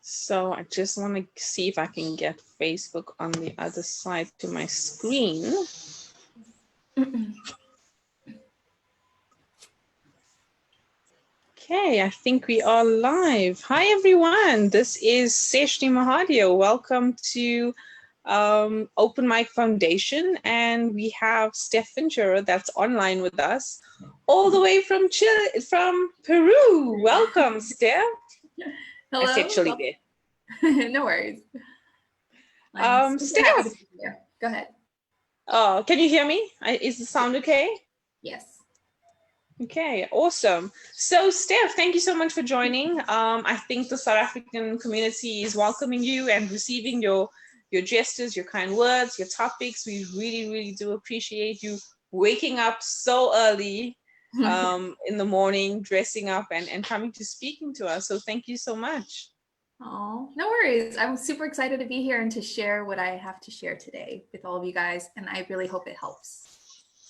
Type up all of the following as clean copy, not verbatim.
So I just want to see if I can get Facebook on the other side to my screen. Okay, I think we are live. Hi, everyone. This is Seshni Mahadia. Welcome to Open Mic Foundation. And we have Stef Ventura that's online with us all the way from Peru. Welcome, Stef. Hello. I said Chile there. No worries. Stef. Go ahead. Oh, can you hear me? Is the sound okay? Yes. Okay, awesome. So Stef, thank you so much for joining. I think the South African community is welcoming you and receiving your gestures, your kind words, your topics. We really, really do appreciate you waking up so early in the morning, dressing up and coming to speaking to us. So thank you so much. Oh, no worries. I'm super excited to be here and to share what I have to share today with all of you guys. And I really hope it helps.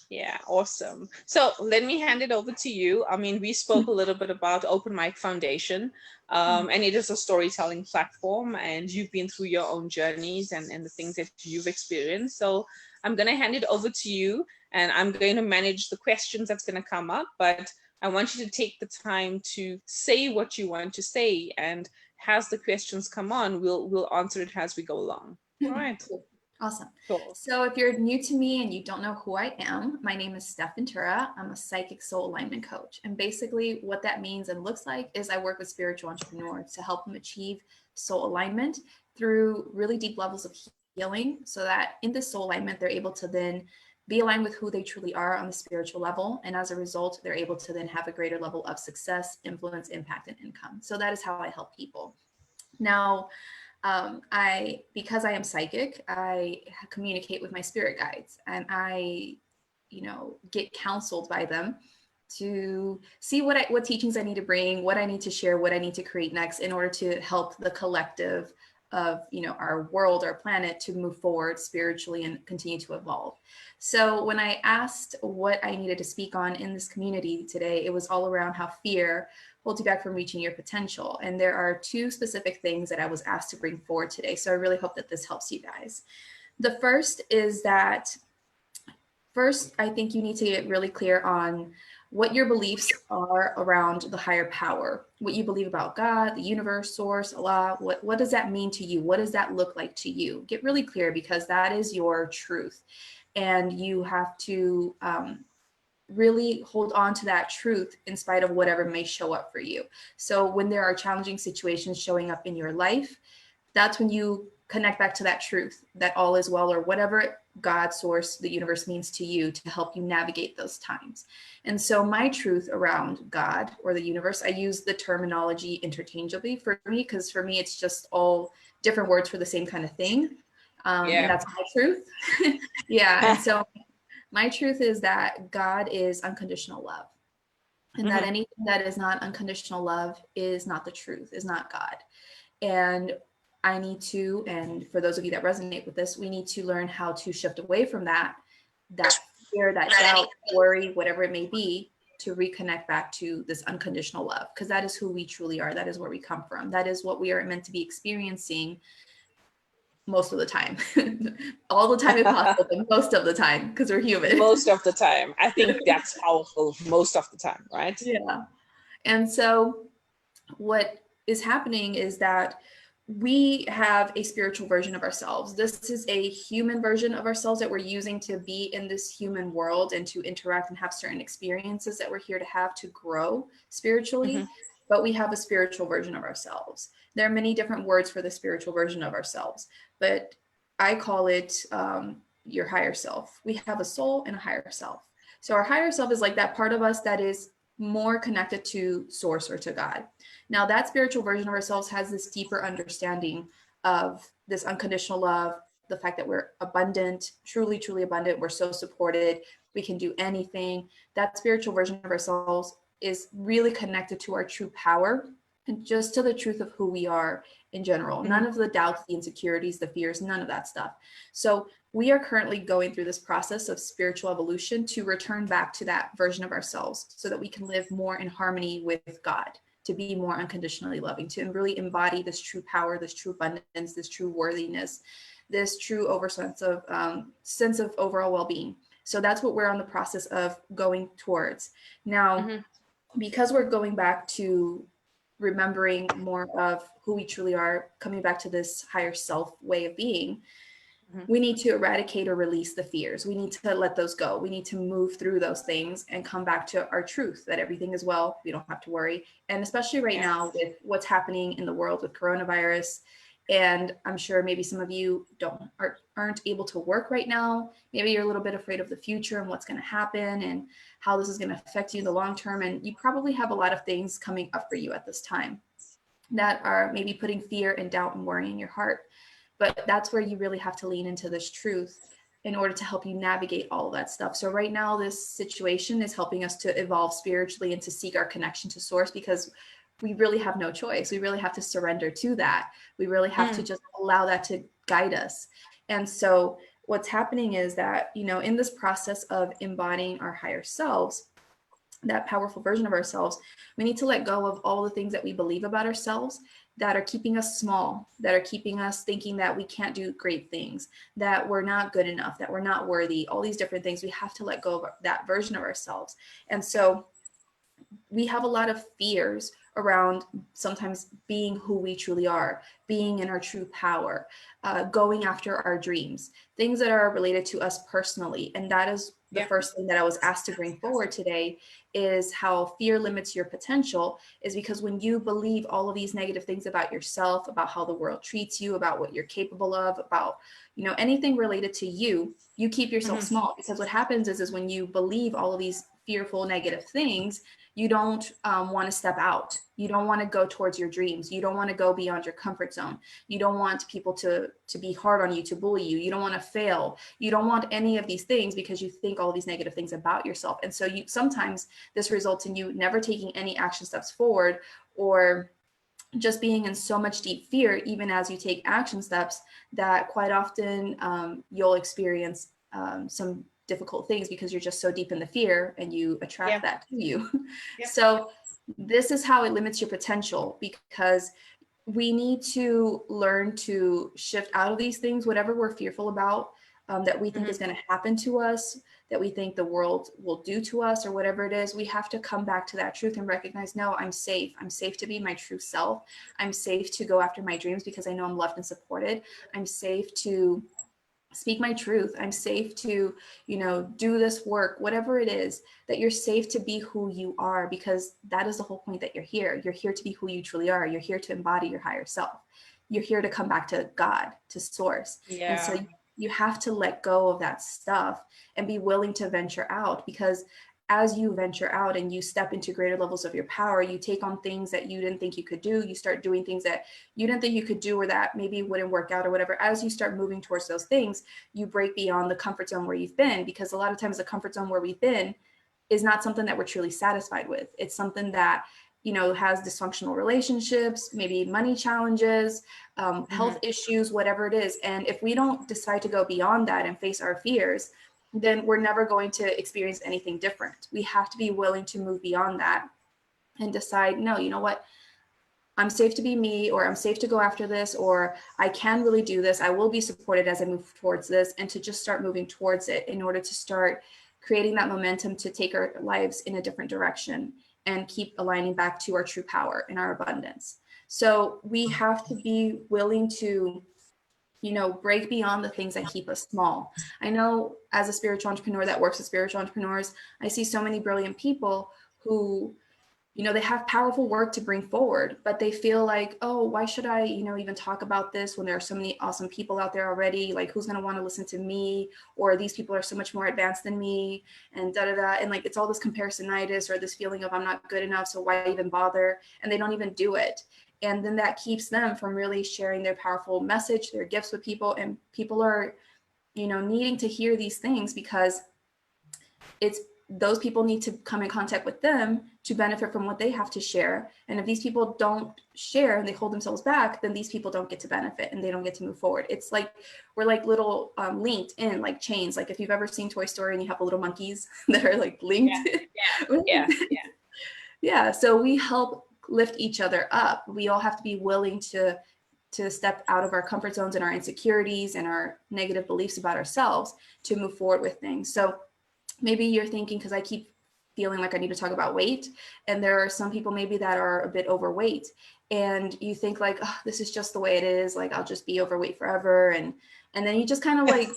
Yeah, awesome. So let me hand it over to you. I mean, we spoke a little bit about Open Mic Foundation, and it is a storytelling platform, and you've been through your own journeys and the things that you've experienced. So I'm going to hand it over to you, and I'm going to manage the questions that's going to come up, but I want you to take the time to say what you want to say, and as the questions come on, we'll answer it as we go along. All right. Cool. Awesome. Cool. So if you're new to me and you don't know who I am, my name is Stef Ventura. I'm a psychic soul alignment coach. And basically what that means and looks like is I work with spiritual entrepreneurs to help them achieve soul alignment through really deep levels of healing, so that in this soul alignment, they're able to then be aligned with who they truly are on the spiritual level. And as a result, they're able to then have a greater level of success, influence, impact, and income. So that is how I help people. Now, because I am psychic, I communicate with my spirit guides, and I, get counseled by them to see what teachings I need to bring, what I need to share, what I need to create next in order to help the collective of, our world, our planet, to move forward spiritually and continue to evolve. So when I asked what I needed to speak on in this community today, it was all around how fear holds you back from reaching your potential. And there are two specific things that I was asked to bring forward today. So I really hope that this helps you guys. The first is that I think you need to get really clear on what your beliefs are around the higher power, what you believe about God, the universe, source, Allah. What does that mean to you? What does that look like to you? Get really clear, because that is your truth. And you have to really hold on to that truth in spite of whatever may show up for you. So when there are challenging situations showing up in your life, that's when you connect back to that truth, that all is well, or whatever God, source, the universe means to you, to help you navigate those times. And so my truth around God or the universe, I use the terminology interchangeably for me, because for me, it's just all different words for the same kind of thing. And that's my truth. Yeah. And so my truth is that God is unconditional love, and that anything that is not unconditional love is not the truth, is not God. And I need to, and for those of you that resonate with this, we need to learn how to shift away from that fear, that doubt, worry, whatever it may be, to reconnect back to this unconditional love, because that is who we truly are. That is where we come from. That is what we are meant to be experiencing most of the time. All the time if possible, but most of the time, because we're human. Most of the time. I think that's powerful most of the time, right? Yeah. And so what is happening is that we have a spiritual version of ourselves. This is a human version of ourselves that we're using to be in this human world and to interact and have certain experiences that we're here to have to grow spiritually. But we have a spiritual version of ourselves. There are many different words for the spiritual version of ourselves, but I call it your higher self. We have a soul and a higher self. So our higher self is like that part of us that is more connected to source or to God. Now that spiritual version of ourselves has this deeper understanding of this unconditional love, the fact that we're abundant, truly, truly abundant. We're so supported. We can do anything. That spiritual version of ourselves is really connected to our true power and just to the truth of who we are in general. None of the doubts, the insecurities, the fears, none of that stuff. So we are currently going through this process of spiritual evolution to return back to that version of ourselves so that we can live more in harmony with God, to be more unconditionally loving, to really embody this true power, this true abundance, this true worthiness, this true sense of overall well-being. So that's what we're on the process of going towards. Now, because we're going back to remembering more of who we truly are, coming back to this higher self way of being, we need to eradicate or release the fears. We need to let those go. We need to move through those things and come back to our truth, that everything is well. We don't have to worry. And especially right now with what's happening in the world with coronavirus, and I'm sure maybe some of you aren't able to work right now. Maybe you're a little bit afraid of the future and what's going to happen and how this is going to affect you in the long term. And you probably have a lot of things coming up for you at this time that are maybe putting fear and doubt and worry in your heart. But that's where you really have to lean into this truth in order to help you navigate all of that stuff. So right now, this situation is helping us to evolve spiritually and to seek our connection to source, because we really have no choice. We really have to surrender to that. We really have to just allow that to guide us. And so what's happening is that, in this process of embodying our higher selves, that powerful version of ourselves, we need to let go of all the things that we believe about ourselves that are keeping us small, that are keeping us thinking that we can't do great things, that we're not good enough, that we're not worthy, all these different things. We have to let go of that version of ourselves. And so we have a lot of fears around sometimes being who we truly are, being in our true power, going after our dreams, things that are related to us personally. And that is the first thing that I was asked to bring forward today, is how fear limits your potential, is because when you believe all of these negative things about yourself, about how the world treats you, about what you're capable of, about, anything related to you, you keep yourself small. Because what happens is when you believe all of these fearful, negative things, you don't want to step out. You don't want to go towards your dreams. You don't want to go beyond your comfort zone. You don't want people to be hard on you, to bully you. You don't want to fail. You don't want any of these things because you think all these negative things about yourself. And so sometimes this results in you never taking any action steps forward, or just being in so much deep fear, even as you take action steps, that quite often you'll experience some difficult things because you're just so deep in the fear, and you attract that to you. So this is how it limits your potential, because we need to learn to shift out of these things, whatever we're fearful about, that we think is going to happen to us, that we think the world will do to us, or whatever it is. We have to come back to that truth and recognize, no, I'm safe. I'm safe to be my true self. I'm safe to go after my dreams because I know I'm loved and supported. I'm safe to speak my truth. I'm safe to, do this work, whatever it is, that you're safe to be who you are, because that is the whole point that you're here. You're here to be who you truly are. You're here to embody your higher self. You're here to come back to God, to source. And so you have to let go of that stuff and be willing to venture out, because as you venture out and you step into greater levels of your power, you take on things that you didn't think you could do. You start doing things that you didn't think you could do, or that maybe wouldn't work out or whatever. As you start moving towards those things, you break beyond the comfort zone where you've been, because a lot of times the comfort zone where we've been is not something that we're truly satisfied with. It's something that, has dysfunctional relationships, maybe money challenges, health issues, whatever it is. And if we don't decide to go beyond that and face our fears, then we're never going to experience anything different. We have to be willing to move beyond that and decide, no, you know what? I'm safe to be me, or I'm safe to go after this, or I can really do this. I will be supported as I move towards this, and to just start moving towards it in order to start creating that momentum to take our lives in a different direction and keep aligning back to our true power and our abundance. So we have to be willing to break beyond the things that keep us small. I know as a spiritual entrepreneur that works with spiritual entrepreneurs, I see so many brilliant people who, they have powerful work to bring forward, but they feel like, oh, why should I, even talk about this when there are so many awesome people out there already? Like, who's going to want to listen to me? Or these people are so much more advanced than me, and And like, it's all this comparisonitis, or this feeling of I'm not good enough, so why even bother? And they don't even do it. And then that keeps them from really sharing their powerful message, their gifts with people. And people are, needing to hear these things, because it's those people need to come in contact with them to benefit from what they have to share. And if these people don't share and they hold themselves back, then these people don't get to benefit and they don't get to move forward. It's like we're like little linked in like chains. Like if you've ever seen Toy Story and you have the little monkeys that are like linked. Yeah. So we help lift each other up. We all have to be willing to step out of our comfort zones and our insecurities and our negative beliefs about ourselves to move forward with things. So maybe you're thinking, because I keep feeling like I need to talk about weight, and there are some people maybe that are a bit overweight, and you think like, oh, this is just the way it is, like I'll just be overweight forever, and then you just kind of like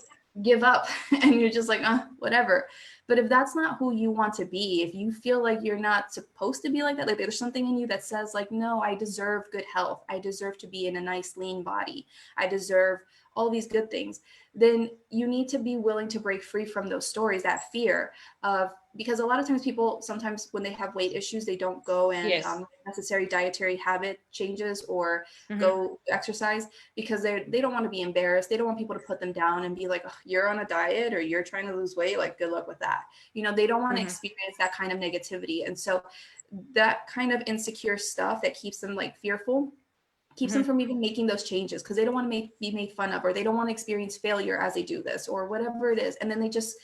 give up and you're just like, whatever. But if that's not who you want to be, if you feel like you're not supposed to be like that, like there's something in you that says like, no, I deserve good health, I deserve to be in a nice lean body, I deserve all these good things, then you need to be willing to break free from those stories, that fear of, because a lot of times people, sometimes when they have weight issues, they don't go and necessary dietary habit changes or go exercise because they don't want to be embarrassed. They don't want people to put them down and be like, oh, you're on a diet or you're trying to lose weight, like good luck with that. You know, they don't want to experience that kind of negativity. And so that kind of insecure stuff that keeps them like fearful keeps them from even making those changes because they don't want to be made fun of, or they don't want to experience failure as they do this or whatever it is. And then they just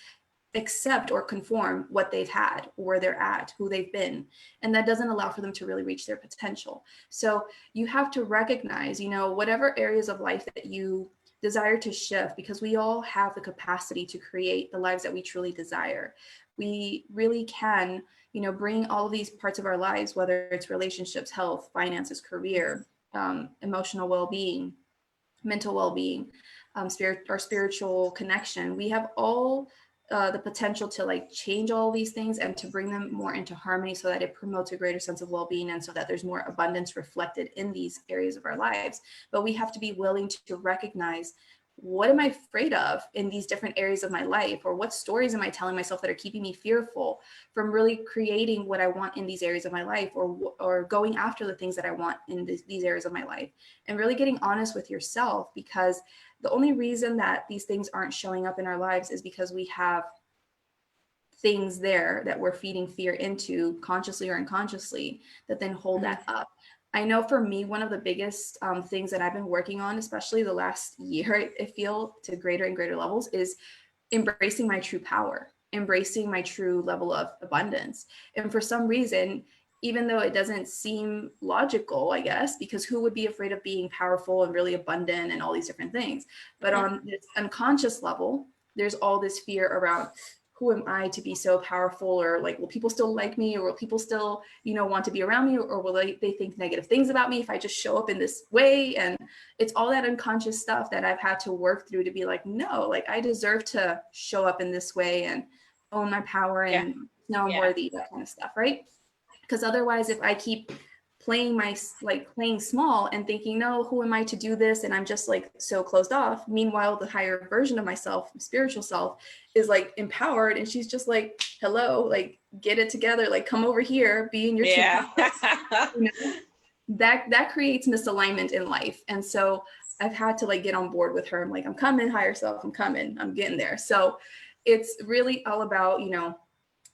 accept or conform what they've had, where they're at, who they've been. And that doesn't allow for them to really reach their potential. So you have to recognize, you know, whatever areas of life that you desire to shift, because we all have the capacity to create the lives that we truly desire. We really can, you know, bring all of these parts of our lives, whether it's relationships, health, finances, career, emotional well-being, mental well-being, our spiritual connection. We have all the potential to like change all these things and to bring them more into harmony so that it promotes a greater sense of well-being and so that there's more abundance reflected in these areas of our lives. But we have to be willing to recognize, what am I afraid of in these different areas of my life? Or what stories am I telling myself that are keeping me fearful from really creating what I want in these areas of my life, or going after the things that I want in these areas of my life? And really getting honest with yourself, because the only reason that these things aren't showing up in our lives is because we have things there that we're feeding fear into, consciously or unconsciously, that then hold that up. I know for me, one of the biggest things that I've been working on, especially the last year, I feel to greater and greater levels, is embracing my true power, embracing my true level of abundance. And for some reason, even though it doesn't seem logical, I guess, because who would be afraid of being powerful and really abundant and all these different things? But on this unconscious level, there's all this fear around, who am I to be so powerful? Or like, will people still like me? Or will people still, you know, want to be around me? Or will they think negative things about me if I just show up in this way? And it's all that unconscious stuff that I've had to work through to be like, no, like I deserve to show up in this way and own my power and know I'm worthy, that kind of stuff, right? Because otherwise, if I keep playing small and thinking, no, who am I to do this? And I'm just like so closed off. Meanwhile, the higher version of myself, spiritual self, is like empowered. And she's just like, hello, like get it together, like come over here, be in your true power. You know? That creates misalignment in life. And so I've had to like get on board with her. I'm like, I'm coming, higher self, I'm coming, I'm getting there. So it's really all about, you know,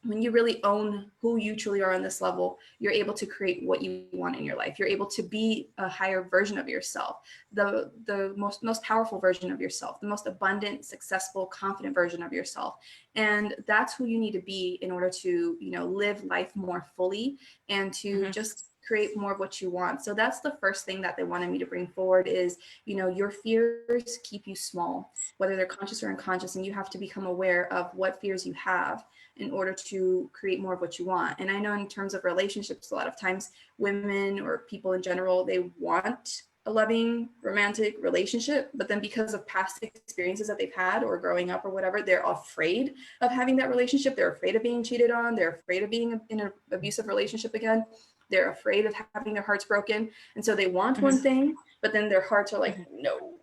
when you really own who you truly are on this level, you're able to create what you want in your life. You're able to be a higher version of yourself, the most powerful version of yourself, the most abundant, successful, confident version of yourself. And that's who you need to be in order to, you know, live life more fully and to just create more of what you want. So that's the first thing that they wanted me to bring forward is, you know, your fears keep you small, whether they're conscious or unconscious, and you have to become aware of what fears you have in order to create more of what you want. And I know in terms of relationships, a lot of times women or people in general, they want a loving romantic relationship, but then because of past experiences that they've had or growing up or whatever, they're afraid of having that relationship. They're afraid of being cheated on. They're afraid of being in an abusive relationship again. They're afraid of having their hearts broken. And so they want one thing, but then their hearts are like, no,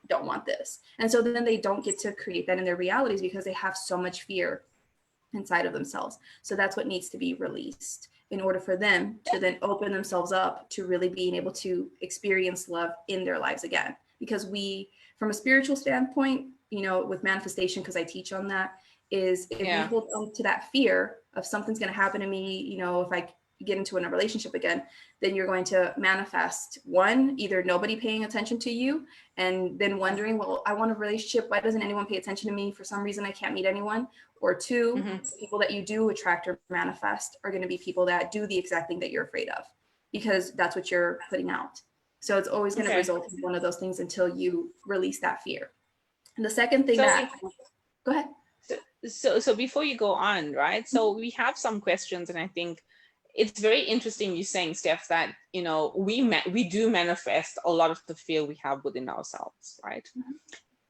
don't want this. And so then they don't get to create that in their realities because they have so much fear inside of themselves. So that's what needs to be released in order for them to then open themselves up to really being able to experience love in their lives again. Because we, from a spiritual standpoint, you know, with manifestation, because I teach on that, is if we hold on to that fear of something's going to happen to me, you know, if I get into a relationship again, then you're going to manifest one, either nobody paying attention to you and then wondering, well, I want a relationship. Why doesn't anyone pay attention to me? For some reason, I can't meet anyone. Or two, people that you do attract or manifest are going to be people that do the exact thing that you're afraid of, because that's what you're putting out. So it's always going to result in one of those things until you release that fear. And the second thing go ahead. So before you go on, right? So we have some questions, and I think it's very interesting you saying, Steph, that, you know, we do manifest a lot of the fear we have within ourselves, right?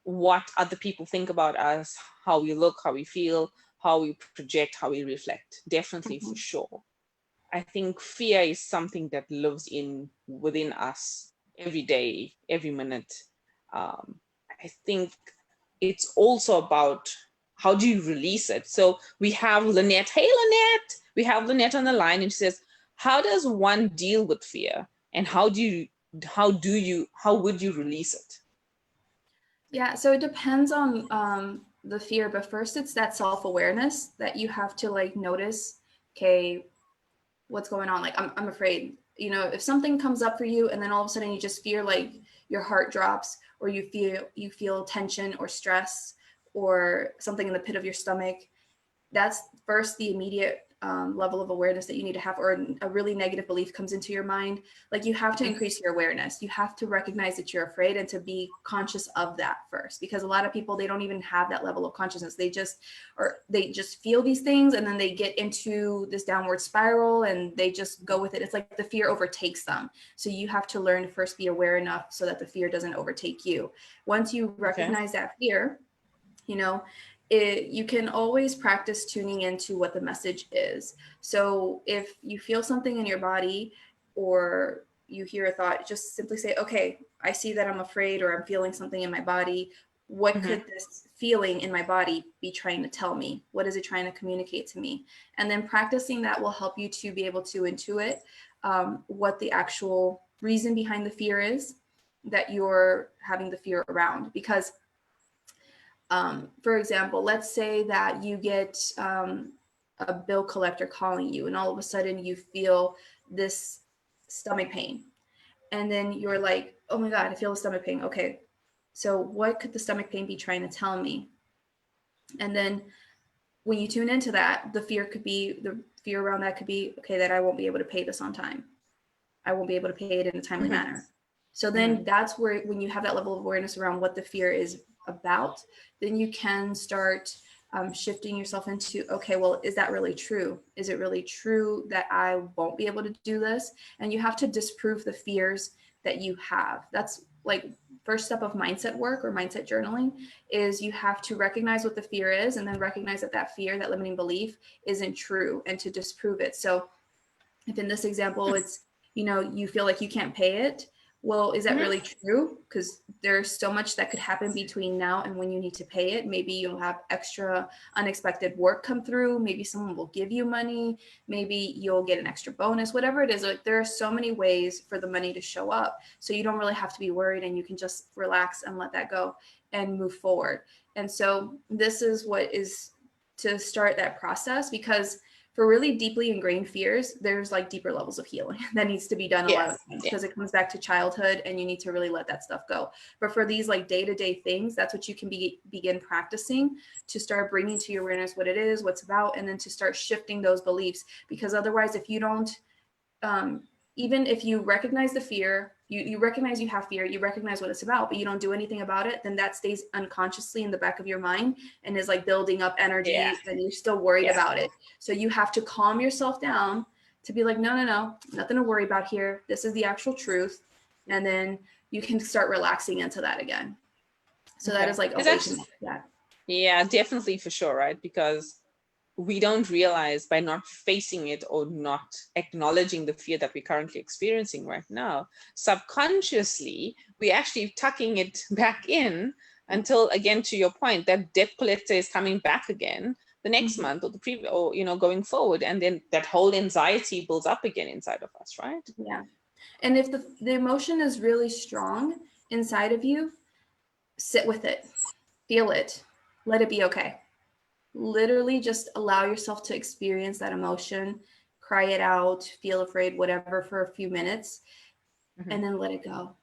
What other people think about us, how we look, how we feel, how we project, how we reflect. Definitely, for sure. I think fear is something that lives within us every day, every minute. I think it's also about how do you release it. So we have Lynette. Hey, Lynette. We have Lynette on the line, and she says, how does one deal with fear, and how would you release it? Yeah, so it depends on the fear, but first it's that self-awareness that you have to like notice, okay, what's going on? Like, I'm afraid, you know, if something comes up for you and then all of a sudden you just feel like your heart drops, or you feel tension or stress or something in the pit of your stomach, that's first the immediate level of awareness that you need to have, or a really negative belief comes into your mind. Like, you have to increase your awareness. You have to recognize that you're afraid and to be conscious of that first, because a lot of people, they don't even have that level of consciousness. They just feel these things, and then they get into this downward spiral and they just go with it. It's like the fear overtakes them. So you have to learn to first be aware enough so that the fear doesn't overtake you. Once you recognize that fear, you know, you can always practice tuning into what the message is. So if you feel something in your body or you hear a thought, just simply say, okay, I see that I'm afraid, or I'm feeling something in my body. What could this feeling in my body be trying to tell me? What is it trying to communicate to me? And then practicing that will help you to be able to intuit what the actual reason behind the fear is that you're having the fear around. Because for example, let's say that you get a bill collector calling you, and all of a sudden you feel this stomach pain. And then you're like, oh my God, I feel a stomach pain. Okay, so what could the stomach pain be trying to tell me? And then when you tune into that, the fear around that could be, okay, that I won't be able to pay this on time. I won't be able to pay it in a timely manner. So then that's where, when you have that level of awareness around what the fear is about, then you can start shifting yourself into, okay, well, is that really true? Is it really true that I won't be able to do this? And you have to disprove the fears that you have. That's like first step of mindset work or mindset journaling, is you have to recognize what the fear is, and then recognize that that fear, that limiting belief, isn't true, and to disprove it. So if in this example, it's, you know, you feel like you can't pay it, well, is that really true? Because there's so much that could happen between now and when you need to pay it. Maybe you'll have extra unexpected work come through. Maybe someone will give you money. Maybe you'll get an extra bonus, whatever it is. Like, there are so many ways for the money to show up. So you don't really have to be worried, and you can just relax and let that go and move forward. And so this is what is to start that process, because for really deeply ingrained fears, there's like deeper levels of healing that needs to be done a lot of times, because it comes back to childhood, and you need to really let that stuff go. But for these like day-to-day things, that's what you can begin practicing to start bringing to your awareness what it is, what's about, and then to start shifting those beliefs. Because otherwise, if you don't, even if you recognize the fear, you recognize you have fear, you recognize what it's about, but you don't do anything about it, then that stays unconsciously in the back of your mind and is like building up energy, and you're still worried about it. So you have to calm yourself down to be like, no, nothing to worry about here. This is the actual truth. And then you can start relaxing into that again. So that is like awakening that. Yeah, definitely, for sure, right? Because we don't realize, by not facing it or not acknowledging the fear that we're currently experiencing right now, subconsciously, we're actually tucking it back in until, again, to your point, that debt collector is coming back again the next month, or the previous, or, you know, going forward. And then that whole anxiety builds up again inside of us, right? Yeah. And if the emotion is really strong inside of you, sit with it, feel it, let it be okay. literally just allow yourself to experience that emotion, cry it out, feel afraid, whatever, for a few minutes, and then let it go.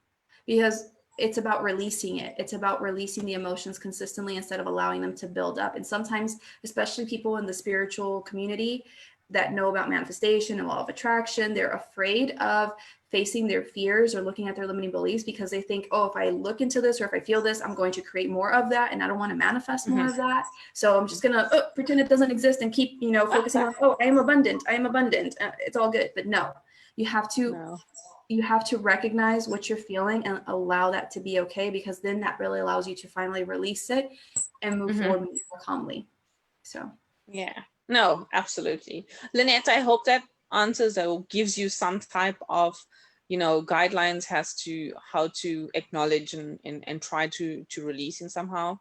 Because it's about releasing it. It's about releasing the emotions consistently instead of allowing them to build up. And sometimes, especially people in the spiritual community that know about manifestation and law of attraction, they're afraid of facing their fears or looking at their limiting beliefs because they think, oh, if I look into this or if I feel this, I'm going to create more of that, and I don't want to manifest more of that. So I'm just gonna pretend it doesn't exist and keep, focusing on, oh, I am abundant. It's all good. But no, you have to recognize what you're feeling and allow that to be okay, because then that really allows you to finally release it and move forward more calmly. So yeah, no, absolutely. Lynette, I hope that answers or gives you some type of, guidelines as to how to acknowledge and try to release in somehow.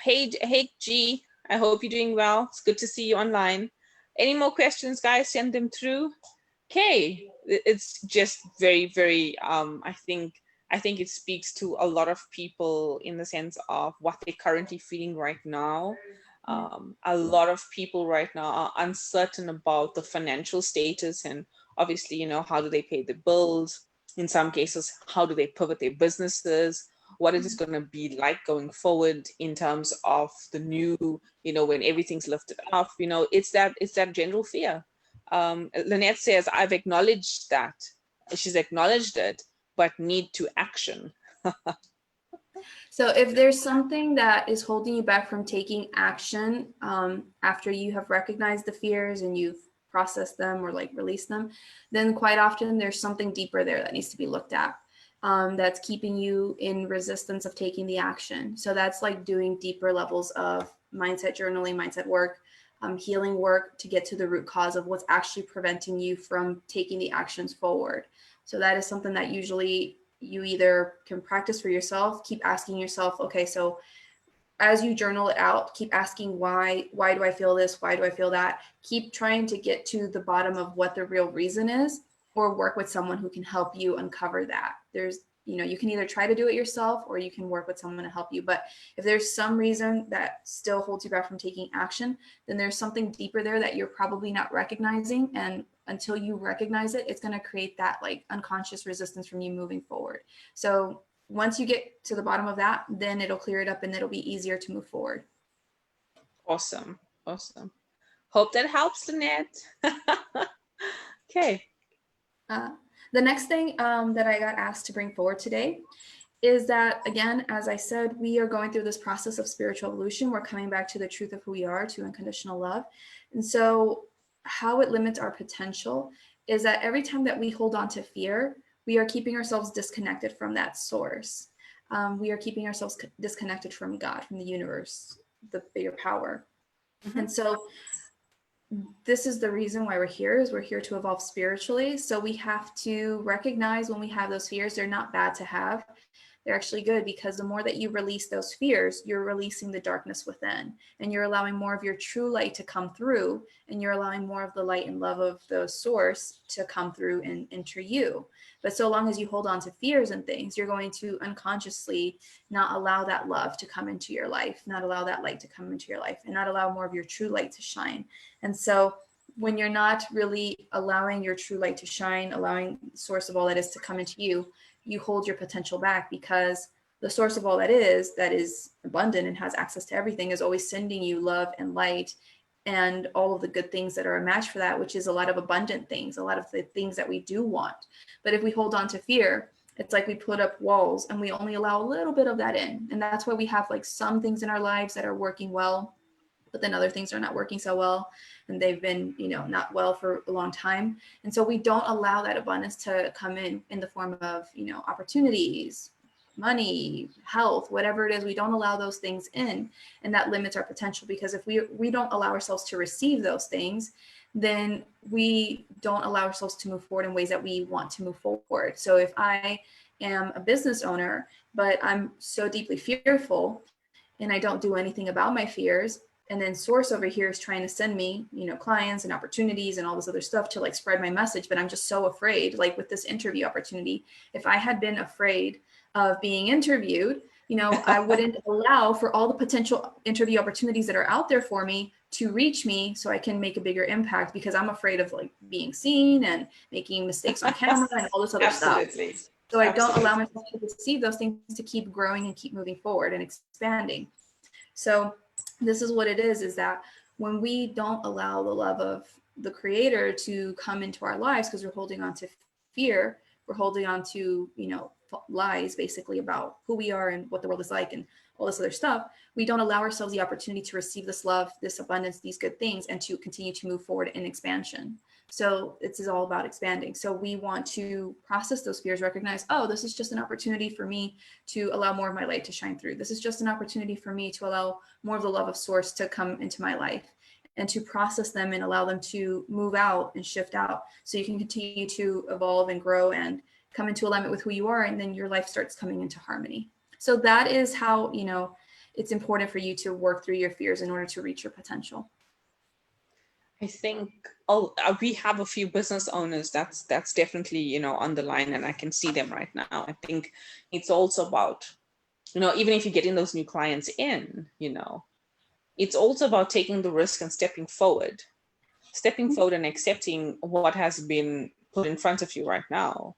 Hey G, I hope you're doing well. It's good to see you online. Any more questions, guys? Send them through. Okay, it's just very, very, I think it speaks to a lot of people in the sense of what they're currently feeling right now. A lot of people right now are uncertain about the financial status, and obviously, how do they pay the bills? In some cases, how do they pivot their businesses? What is it going to be like going forward in terms of the new, when everything's lifted off? It's that general fear. Lynette says, I've acknowledged that. She's acknowledged it, but need to action. So if there's something that is holding you back from taking action after you have recognized the fears and you've processed them or released them, then quite often there's something deeper there that needs to be looked at. That's keeping you in resistance of taking the action. So that's doing deeper levels of mindset journaling, mindset work, healing work to get to the root cause of what's actually preventing you from taking the actions forward. So that is something that usually you either can practice for yourself, keep asking yourself, okay, so as you journal it out, keep asking why do I feel this? Why do I feel that? Keep trying to get to the bottom of what the real reason is, or work with someone who can help you uncover that. You can either try to do it yourself or you can work with someone to help you. But if there's some reason that still holds you back from taking action, then there's something deeper there that you're probably not recognizing. And until you recognize it, it's going to create that unconscious resistance from you moving forward. So once you get to the bottom of that, then it'll clear it up and it'll be easier to move forward. Awesome. Hope that helps, Lynette. Okay. The next thing that I got asked to bring forward today is that, again, as I said, we are going through this process of spiritual evolution. We're coming back to the truth of who we are, to unconditional love. And so how it limits our potential is that every time that we hold on to fear, we are keeping ourselves disconnected from that source. We are keeping ourselves disconnected from God, from the universe, the bigger power. And so this is the reason why we're here, is we're here to evolve spiritually. So we have to recognize when we have those fears, they're not bad to have. They're actually good, because the more that you release those fears, you're releasing the darkness within, and you're allowing more of your true light to come through, and you're allowing more of the light and love of the source to come through and enter you. But so long as you hold on to fears and things, you're going to unconsciously not allow that love to come into your life, not allow that light to come into your life, and not allow more of your true light to shine. And so when you're not really allowing your true light to shine, allowing the source of all that is to come into you, you hold your potential back, because the source of all that is abundant and has access to everything, is always sending you love and light and all of the good things that are a match for that, which is a lot of abundant things, a lot of the things that we do want. But if we hold on to fear, it's like we put up walls and we only allow a little bit of that in. And that's why we have some things in our lives that are working well, but then other things are not working so well, and they've been, not well for a long time. And so we don't allow that abundance to come in the form of, opportunities, money, health, whatever it is. We don't allow those things in, and that limits our potential, because if we don't allow ourselves to receive those things, then we don't allow ourselves to move forward in ways that we want to move forward. So if I am a business owner, but I'm so deeply fearful and I don't do anything about my fears, and then source over here is trying to send me, clients and opportunities and all this other stuff to spread my message, but I'm just so afraid, with this interview opportunity. If I had been afraid of being interviewed, I wouldn't allow for all the potential interview opportunities that are out there for me to reach me so I can make a bigger impact, because I'm afraid of like being seen and making mistakes on camera and all this other stuff. Absolutely. So I don't allow myself to receive those things, to keep growing and keep moving forward and expanding. So this is what it is that when we don't allow the love of the creator to come into our lives, because we're holding on to fear, we're holding on to, lies basically about who we are and what the world is like and all this other stuff, we don't allow ourselves the opportunity to receive this love, this abundance, these good things, and to continue to move forward in expansion. So it's all about expanding. So we want to process those fears, recognize, oh, this is just an opportunity for me to allow more of my light to shine through. This is just an opportunity for me to allow more of the love of source to come into my life, and to process them and allow them to move out and shift out, so you can continue to evolve and grow and come into alignment with who you are, and then your life starts coming into harmony. So that is how, it's important for you to work through your fears in order to reach your potential. I think we have a few business owners that's definitely, on the line, and I can see them right now. I think it's also about, even if you're getting those new clients in, it's also about taking the risk and stepping forward and accepting what has been put in front of you right now.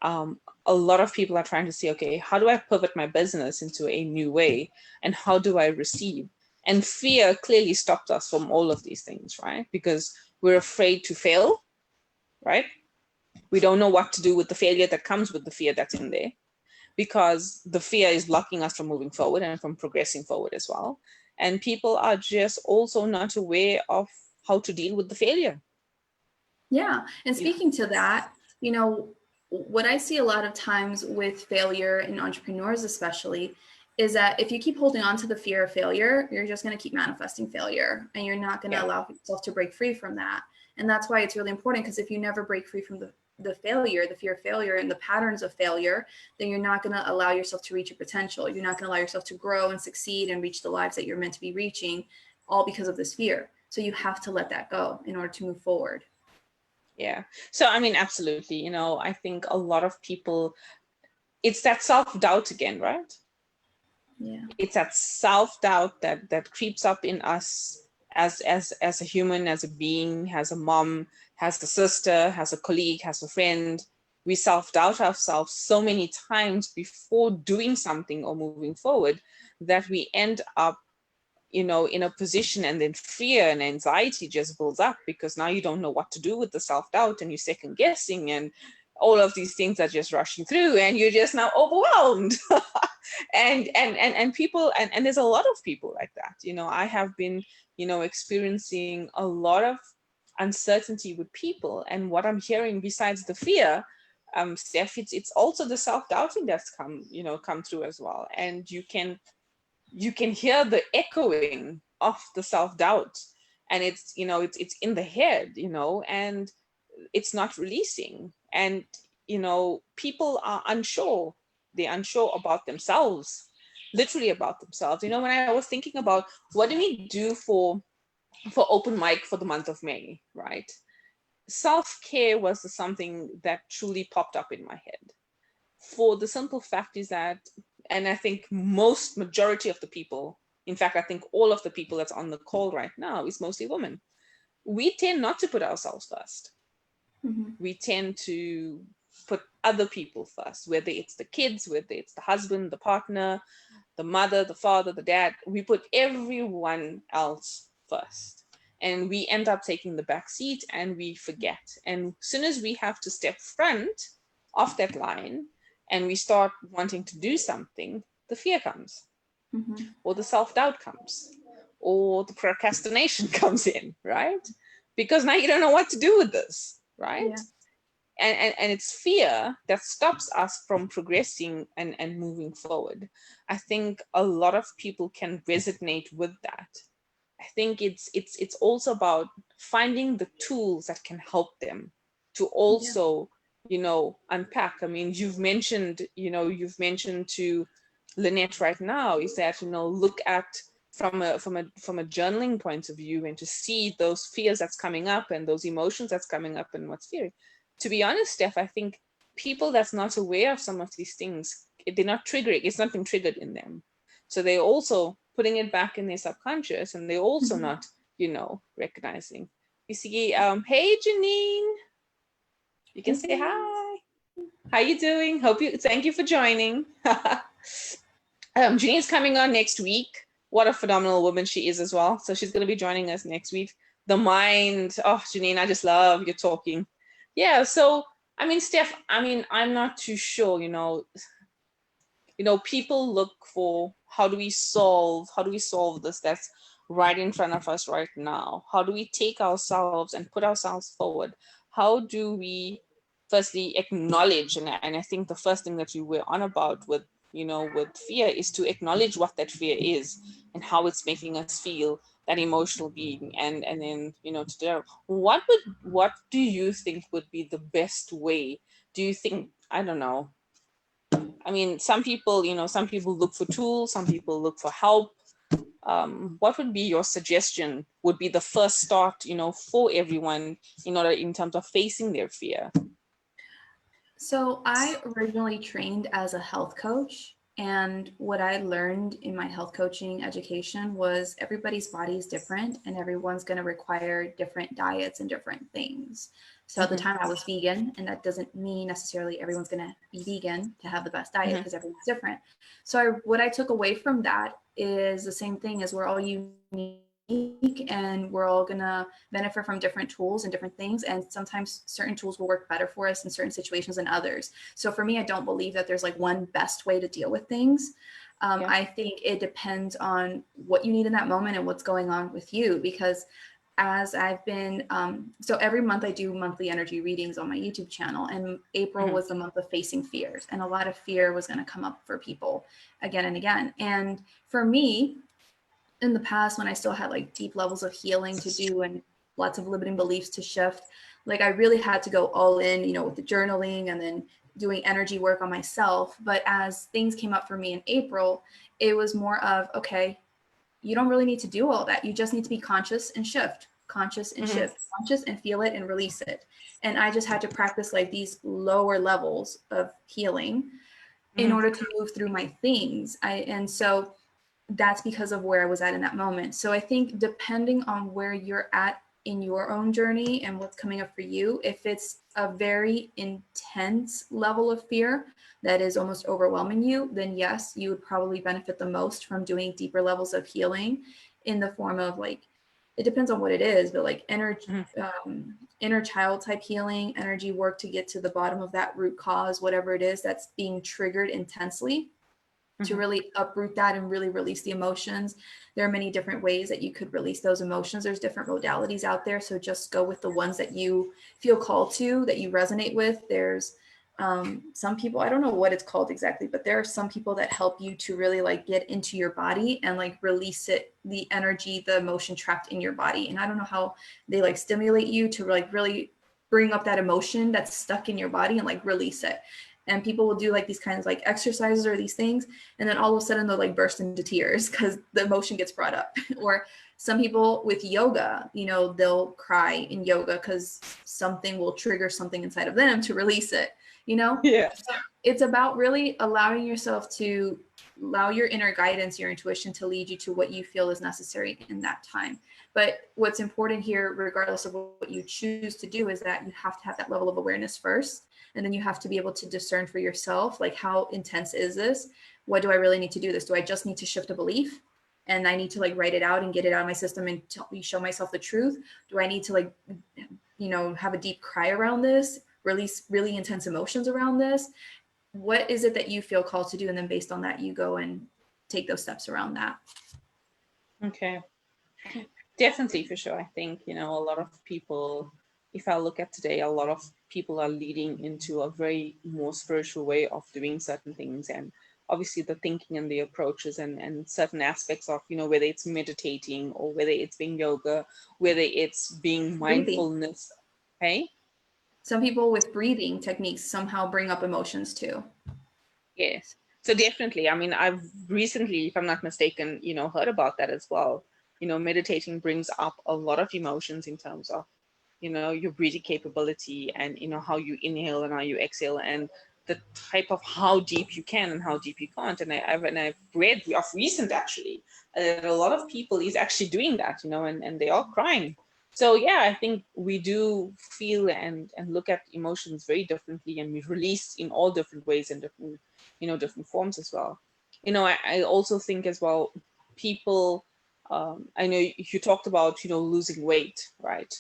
A lot of people are trying to say, okay, how do I pivot my business into a new way? And how do I receive? And fear clearly stopped us from all of these things, right? Because we're afraid to fail, right? We don't know what to do with the failure that comes with the fear that's in there, because the fear is blocking us from moving forward and from progressing forward as well. And people are just also not aware of how to deal with the failure. Yeah. And speaking to that, what I see a lot of times with failure in entrepreneurs, especially, is that if you keep holding on to the fear of failure, you're just going to keep manifesting failure, and you're not going to allow yourself to break free from that. And that's why it's really important, because if you never break free from the failure, the fear of failure and the patterns of failure, then you're not going to allow yourself to reach your potential. You're not going to allow yourself to grow and succeed and reach the lives that you're meant to be reaching, all because of this fear. So you have to let that go in order to move forward. Yeah. So, absolutely. I think a lot of people, it's that self-doubt again, right? Yeah. It's that self-doubt that creeps up in us as a human, as a being, as a mom, as a sister, as a colleague, as a friend. We self-doubt ourselves so many times before doing something or moving forward that we end up, in a position, and then fear and anxiety just builds up, because now you don't know what to do with the self-doubt, and you're second guessing, and all of these things are just rushing through, and you're just now overwhelmed. and people, and there's a lot of people like that. I have been, experiencing a lot of uncertainty with people, and what I'm hearing besides the fear, Steph, it's also the self-doubting that's come through as well. And you can hear the echoing of the self-doubt, and it's in the head, and it's not releasing. And people are unsure. They're unsure about themselves, literally about themselves. When I was thinking about what do we do for open mic for the month of May, right? Self-care was something that truly popped up in my head, for the simple fact is that, and I think majority of the people, in fact, I think all of the people that's on the call right now is mostly women. We tend not to put ourselves first. Mm-hmm. We tend to put other people first, whether it's the kids, whether it's the husband, the partner, the mother, the father, the dad. We put everyone else first. And we end up taking the back seat, and we forget. And as soon as we have to step front of that line and we start wanting to do something, the fear comes, Mm-hmm. or the self-doubt comes, or the procrastination comes in, right? Because now you don't know what to do with this, right? Yeah. And it's fear that stops us from progressing and moving forward. I think a lot of people can resonate with that. I think it's also about finding the tools that can help them to also, unpack. You've mentioned to Lynette right now, is that, look at from a journaling point of view, and to see those fears that's coming up and those emotions that's coming up and what's fearing. To be honest, Steph, I think people that's not aware of some of these things they're not triggering, it's not been triggered in them. So they're also putting it back in their subconscious, and they're also not, recognizing. You see, hey Janine, you can say hi. How you doing? Thank you for joining. Janine's coming on next week. What a phenomenal woman she is as well. So she's going to be joining us next week. The mind. Oh, Janine, I just love your talking. Yeah. So, I mean, Steph, I'm not too sure, people look for how do we solve this that's right in front of us right now? How do we take ourselves and put ourselves forward? How do we firstly acknowledge, and I think the first thing that you were on about with fear is to acknowledge what that fear is and how it's making us feel, that emotional being, and then today, what do you think would be the best way? Do you think, I don't know, some people look for tools, some people look for help. What would be your suggestion would be the first start, for everyone in terms of facing their fear? So I originally trained as a health coach, and what I learned in my health coaching education was everybody's body is different and everyone's going to require different diets and different things. So at the time I was vegan, and that doesn't mean necessarily everyone's going to be vegan to have the best diet because everyone's different. So what I took away from that is the same thing as we're all unique and we're all going to benefit from different tools and different things. And sometimes certain tools will work better for us in certain situations than others. So for me, I don't believe that there's like one best way to deal with things. I think it depends on what you need in that moment and what's going on with you, because as I've been, so every month I do monthly energy readings on my YouTube channel, and April was the month of facing fears, and a lot of fear was going to come up for people again and again. And for me, in the past, when I still had like deep levels of healing to do and lots of limiting beliefs to shift, like I really had to go all in, with the journaling and then doing energy work on myself. But as things came up for me in April, it was more of, okay, you don't really need to do all that. You just need to be conscious and shift, conscious and shift, conscious and feel it and release it. And I just had to practice like these lower levels of healing in order to move through my things. And so that's because of where I was at in that moment. So I think depending on where you're at in your own journey and what's coming up for you, if it's a very intense level of fear that is almost overwhelming you, then yes, you would probably benefit the most from doing deeper levels of healing in the form of like, it depends on what it is, but like energy, inner child type healing, energy work to get to the bottom of that root cause, whatever it is that's being triggered intensely, to really uproot that and really release the emotions. There are many different ways that you could release those emotions. There's different modalities out there. So just go with the ones that you feel called to, that you resonate with. There's some people, I don't know what it's called exactly, but there are some people that help you to really like get into your body and like release it, the energy, the emotion trapped in your body. And I don't know how they like stimulate you to like really bring up that emotion that's stuck in your body and like release it. And people will do like these kinds of like exercises or these things, and then all of a sudden they'll like burst into tears because the emotion gets brought up. Or some people with yoga, they'll cry in yoga because something will trigger something inside of them to release it, Yeah. So it's about really allowing yourself to allow your inner guidance, your intuition to lead you to what you feel is necessary in that time. But what's important here, regardless of what you choose to do, is that you have to have that level of awareness first. And then you have to be able to discern for yourself, like, how intense is this? What do I really need to do this? Do I just need to shift a belief? And I need to like write it out and get it out of my system and show myself the truth? Do I need to like, have a deep cry around this, release really intense emotions around this? What is it that you feel called to do? And then based on that, you go and take those steps around that. Okay. Definitely, for sure. I think, a lot of people, if I look at today, a lot of people are leading into a very more spiritual way of doing certain things. And obviously the thinking and the approaches and certain aspects of, whether it's meditating or whether it's being yoga, whether it's being mindfulness. Hey? Some people with breathing techniques somehow bring up emotions too. Yes. So definitely, I've recently, if I'm not mistaken, heard about that as well. Meditating brings up a lot of emotions in terms of, your breathing capability and, how you inhale and how you exhale. And the type of how deep you can and how deep you can't. And I've read of recent actually that a lot of people is actually doing that, you know, and they are crying. So yeah, I think we do feel and look at emotions very differently, and we release in all different ways and different, you know, different forms as well. You know, I also think as well, people, I know you talked about, you know, losing weight, right?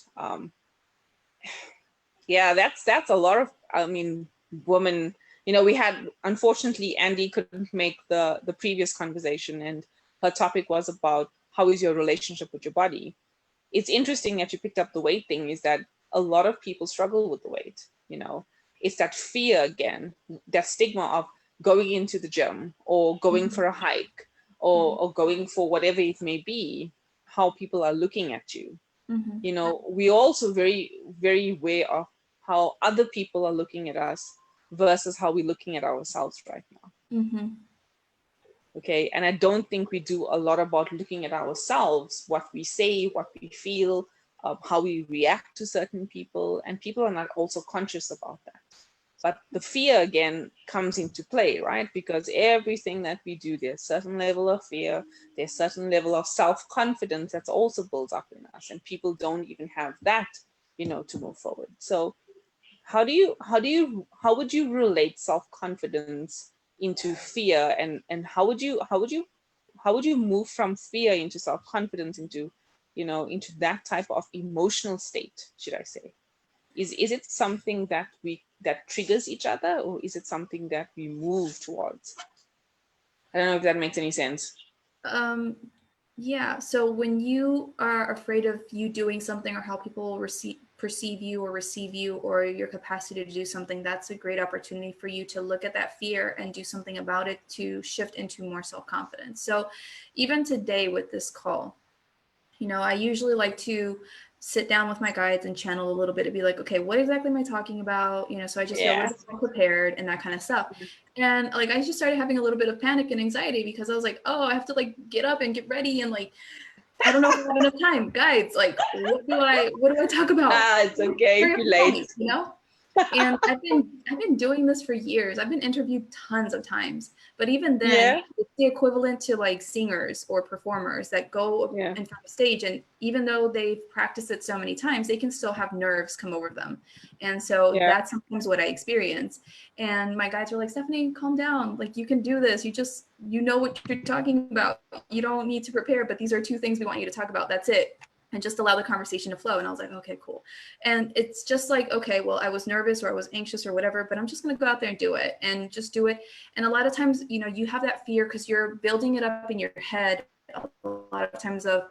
Yeah, that's a lot of, I mean, women, you know, we had, unfortunately, Andy couldn't make the previous conversation, and her topic was about how is your relationship with your body. It's interesting that you picked up the weight thing, is that a lot of people struggle with the weight, you know. It's that fear again, that stigma of going into the gym or going for a hike or going for whatever it may be, how people are looking at you. Mm-hmm. You know, we're also very, very aware of how other people are looking at us versus how we're looking at ourselves right now. Mm-hmm. Okay, and I don't think we do a lot about looking at ourselves, what we say, what we feel, how we react to certain people, and people are not also conscious about that. But the fear again comes into play, right? Because everything that we do, there's a certain level of fear, there's a certain level of self-confidence that's also built up in us, and people don't even have that, you know, to move forward. So how would you relate self-confidence into fear, and how would you move from fear into self-confidence, into, you know, into that type of emotional state, should I say? Is it something that triggers each other, or is it something that we move towards? I don't know if that makes any sense. Yeah. So when you are afraid of you doing something, or how people perceive you or receive you, or your capacity to do something, that's a great opportunity for you to look at that fear and do something about it to shift into more self-confidence. So even today with this call, you know, I usually like to sit down with my guides and channel a little bit to be like, okay, what exactly am I talking about? You know, so I just feel a Yeah. little more prepared and that kind of stuff. And like, I just started having a little bit of panic and anxiety because I was like, oh, I have to like get up and get ready. And like, I don't know if I have enough time. Guides, like, what do I talk about? It's okay if Hurry up you're and tell late. me, you know? And I've been doing this for years. I've been interviewed tons of times, but even then, Yeah. it's the equivalent to like singers or performers that go Yeah. in front of stage, and even though they've practiced it so many times, they can still have nerves come over them. And so Yeah. that's sometimes what I experience. And my guides were like, Stephanie, calm down. Like, you can do this. You know what you're talking about. You don't need to prepare, but these are two things we want you to talk about. That's it. And just allow the conversation to flow. And I was like, okay, cool. And it's just like, okay, well, I was nervous or I was anxious or whatever, but I'm just going to go out there and do it, and just do it. And a lot of times, you know, you have that fear because you're building it up in your head a lot of times of,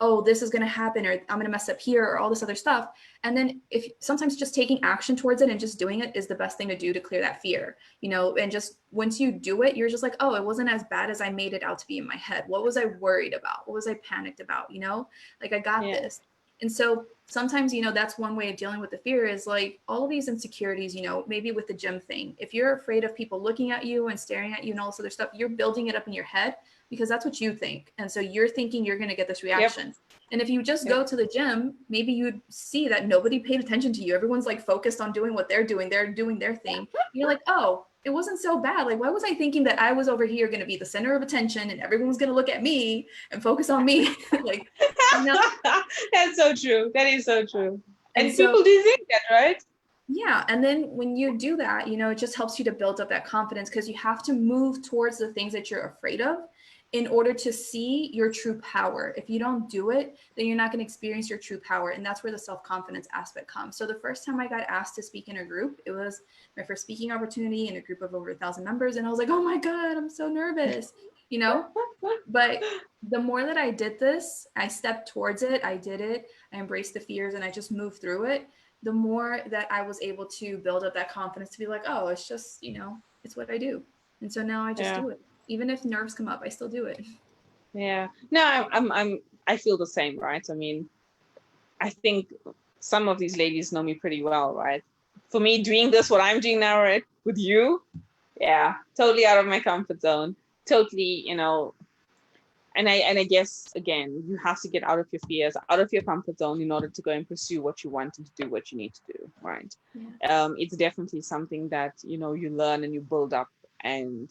oh, this is going to happen, or I'm going to mess up here, or all this other stuff. And then if sometimes just taking action towards it and just doing it is the best thing to do to clear that fear, you know. And just once you do it, you're just like, oh, it wasn't as bad as I made it out to be in my head. What was I worried about? What was I panicked about? You know, like, I got this. And so sometimes, you know, that's one way of dealing with the fear, is like all of these insecurities, you know, maybe with the gym thing, if you're afraid of people looking at you and staring at you and all this other stuff, you're building it up in your head because that's what you think. And so you're thinking you're going to get this reaction. Yep. And if you just go to the gym, maybe you'd see that nobody paid attention to you. Everyone's like focused on doing what they're doing. They're doing their thing. You're like, oh, it wasn't so bad. Like, why was I thinking that I was over here going to be the center of attention and everyone was going to look at me and focus on me? Like, you know? That's so true. That is so true. And so, people do think that, right? Yeah. And then when you do that, you know, it just helps you to build up that confidence, because you have to move towards the things that you're afraid of in order to see your true power. If you don't do it, then you're not going to experience your true power. And that's where the self-confidence aspect comes. So the first time I got asked to speak in a group, it was my first speaking opportunity in a group of over 1,000 members. And I was like, oh my God, I'm so nervous, you know? But the more that I did this, I stepped towards it, I did it, I embraced the fears, and I just moved through it, the more that I was able to build up that confidence to be like, oh, it's just, you know, it's what I do. And so now I just do it. Even if nerves come up, I still do it. Yeah. No, I feel the same, right? I mean, I think some of these ladies know me pretty well, right? For me, doing this, what I'm doing now, right, with you, yeah, totally out of my comfort zone. Totally, you know, I guess, again, you have to get out of your fears, out of your comfort zone in order to go and pursue what you want and to do what you need to do, right? It's definitely something that, you know, you learn and you build up. And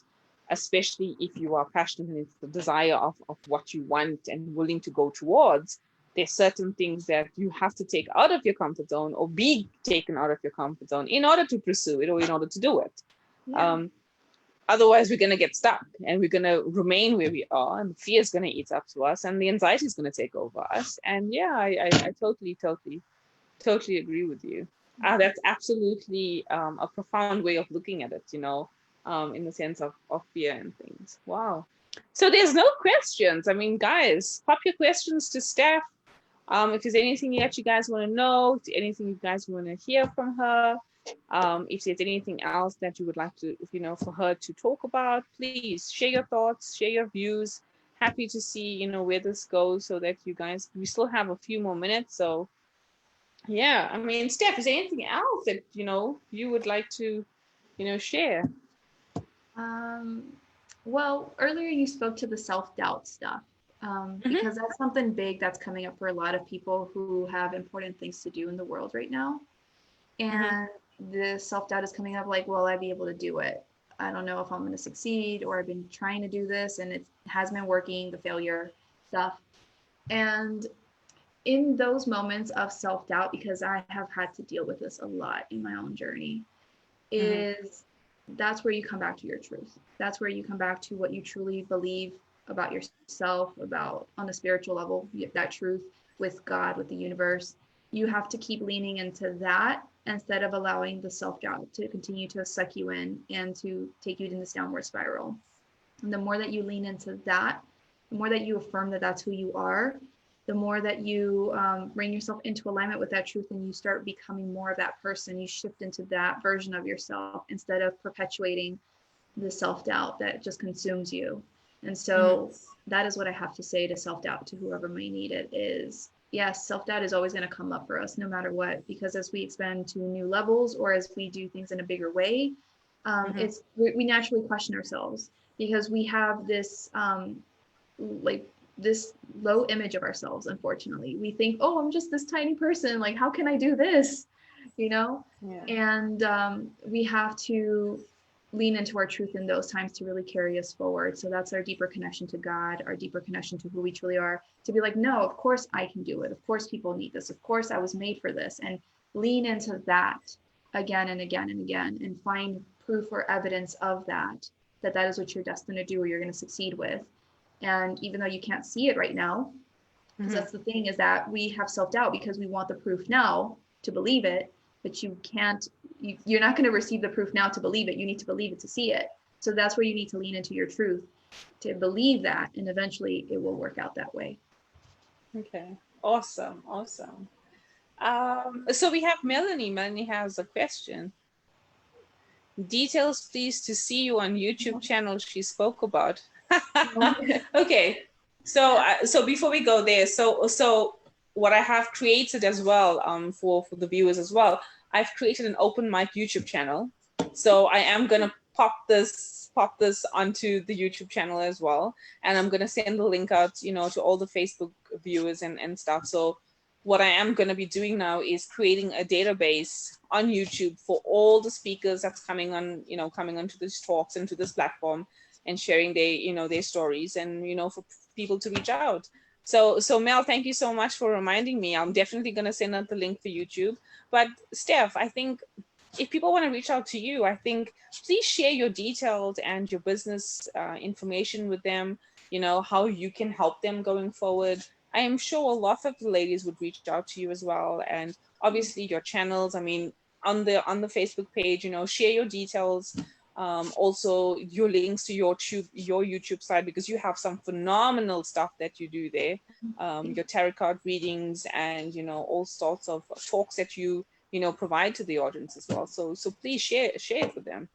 especially if you are passionate and it's the desire of what you want and willing to go towards, there's certain things that you have to take out of your comfort zone or be taken out of your comfort zone in order to pursue it or in order to do it. Otherwise, we're going to get stuck and we're going to remain where we are, and the fear is going to eat up to us and the anxiety is going to take over us. And yeah, I totally agree with you. That's absolutely a profound way of looking at it, you know, in the sense of fear and things. Wow. So there's no questions. I mean, guys, pop your questions to Stef. If there's anything that you guys want to know, anything you guys want to hear from her, if there's anything else that you would like to, you know, for her to talk about, please share your thoughts, share your views. Happy to see, you know, where this goes, so that you guys, we still have a few more minutes. So yeah, I mean, Steph, is there anything else that, you know, you would like to, you know, share? Well, earlier you spoke to the self-doubt stuff, because that's something big that's coming up for a lot of people who have important things to do in the world right now. And the self-doubt is coming up like, will I be able to do it? I don't know if I'm going to succeed, or I've been trying to do this and it hasn't been working, the failure stuff. And in those moments of self-doubt, because I have had to deal with this a lot in my own journey, is that's where you come back to your truth. That's where you come back to what you truly believe about yourself, about on a spiritual level, that truth with God, with the universe. You have to keep leaning into that instead of allowing the self-doubt to continue to suck you in and to take you in this downward spiral. And the more that you lean into that, the more that you affirm that that's who you are, the more that you bring yourself into alignment with that truth, and you start becoming more of that person. You shift into that version of yourself instead of perpetuating the self-doubt that just consumes you. And so that is what I have to say to self-doubt, to whoever may need it, is yes, self-doubt is always going to come up for us no matter what, because as we expand to new levels or as we do things in a bigger way, we naturally question ourselves, because we have this this low image of ourselves. Unfortunately, we think, oh, I'm just this tiny person, like how can I do this, you know? And we have to lean into our truth in those times to really carry us forward. So that's our deeper connection to God, our deeper connection to who we truly are, to be like, no, of course I can do it, of course people need this, of course I was made for this, and lean into that again and again and again, and find proof or evidence of that is what you're destined to do, or you're going to succeed with. And even though you can't see it right now, because that's the thing, is that we have self-doubt because we want the proof now to believe it, but you can't, you're not going to receive the proof now to believe it. You need to believe it to see it. So that's where you need to lean into your truth, to believe that, and eventually it will work out that way. Okay, awesome. So we have Melanie. Melanie has a question. Details, please, to see you on YouTube channel she spoke about. Okay, so before we go there, so what I have created as well, for the viewers as well, I've created an open mic YouTube channel. So I am gonna pop this onto the YouTube channel as well, and I'm gonna send the link out, you know, to all the Facebook viewers and stuff. So what I am going to be doing now is creating a database on YouTube for all the speakers that's coming on, you know, coming onto these talks and to this platform, and sharing their, you know, their stories, and, you know, for people to reach out. So Mel, thank you so much for reminding me. I'm definitely going to send out the link for YouTube. But Steph, I think if people want to reach out to you, I think please share your details and your business information with them, you know, how you can help them going forward. I am sure a lot of the ladies would reach out to you as well. And obviously your channels, I mean, on the Facebook page, you know, share your details. Also your links to your YouTube side, because you have some phenomenal stuff that you do there. Your tarot card readings, and, you know, all sorts of talks that you know, provide to the audience as well. So please share it with them.